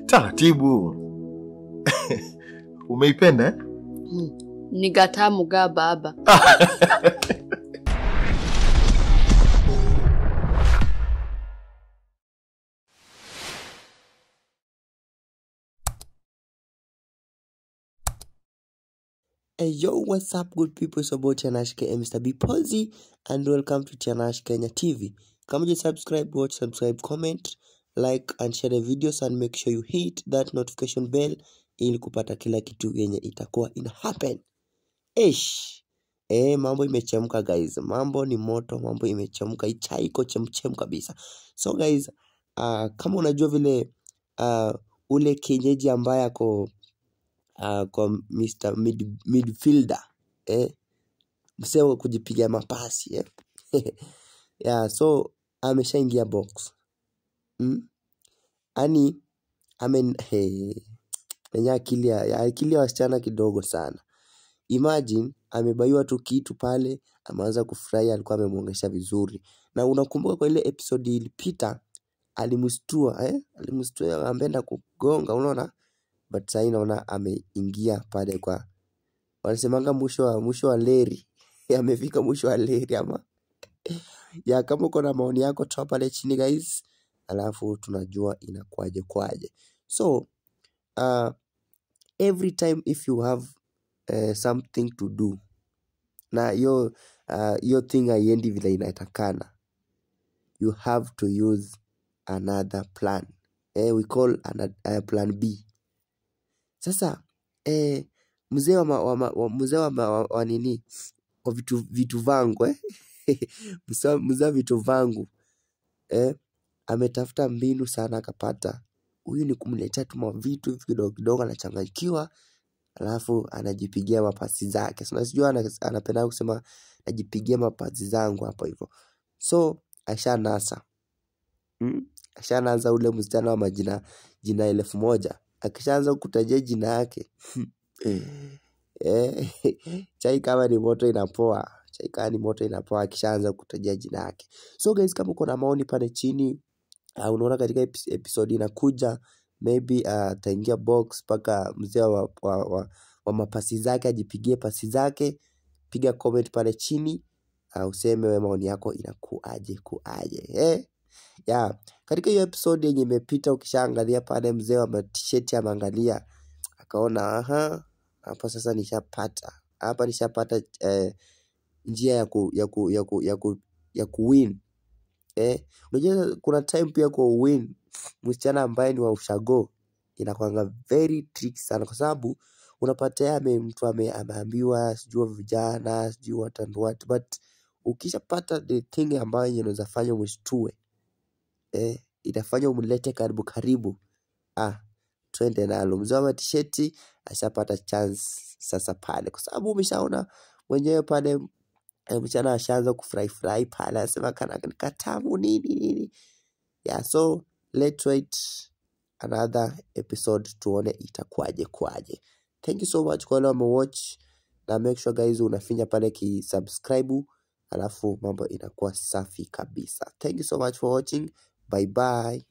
Taratibu. Umeipenda? Ni gatamu ga baba. Hey yo, what's up good people? It's about Tianash Kenya, Mr. B Posey, and welcome to Tianash Kenya TV. Come just subscribe, watch, subscribe, comment, like and share the videos, and make sure you hit that notification bell ili kupata kila kitu yenye itakuwa ina happen. Mambo imechemka guys. Mambo ni moto, mambo imechemka. Chai iko chemchem kabisa. So guys, kama unajua vile ule kienyeji ambaye ako kwa Mr. Midfielder, mseo kujipiga mapasi, yeah, so ameshaingia box. Ani menya akili ya wasichana kidogo sana. Imagine amebaiwa tu kitu pale, ameanza kufurahi, alikuwa amemuongesha vizuri. Na unakumbuka kwa ile episode ilipita alimstua, ampenda kugonga, unaona? But sasa naona ameingia pale kwa wanasemanga mwisho wa leri. Amefika mwisho wa leri ama. Ya kama uko na maoni yako toa pale chini guys. Alafu tunajua inakuaje. So every time if you have something to do na your thing haiendi vile inatakana, you have to use another plan. We call plan B. Sasa mzee wa nini wa vitu vangu mzee vitu vangu ametafuta mbinu sana, akapata huyu ni kumletea tu vitu kidogo anachanganyikiwa, alafu anajipigia mapasi zake. Sasa sijui anapenda kusema najipigia mapasi zangu hapo hivyo. So ashanasa ule msichana wa jina 1000. Akishaanza kutajia jina yake chai kama ni moto inapoa. Akishaanza kutajia jina yake. So guys, kama uko na maoni pale chini, unaona katika episode inakuja maybe ataingia box paka mzee wa mapasi zake ajipigie pasi zake, piga comment pale chini, useme wewe maoni yako inakuaje. Katika hiyo episode yenye imepita, ukishaangalia pale mzee wa t-shirt ameangalia akaona hapa sasa nishapata njia ya kuwin. Unajua kuna time pia kwa win msichana ambaye ni wa ushago inakuanga very tricky sana, kwa sababu unapata mtu ameambiwa sijui vijana sijui what, but ukishapata the thing ambayo inaweza fanya umshtue, itafanya umlete karibu, twende nalo. Mzee wa t-shirt ashapata chance sasa pale, kwa sababu umeshaona mwenyewe pale mchana ashaanza kufurahi pale, anasema kana katamu nini. So let's wait another episode tuone itakuaje. Thank you so much kwa wale watch, na make sure guys unafinya pale subscribe, alafu mambo inakuwa safi kabisa. Thank you so much for watching. Bye bye.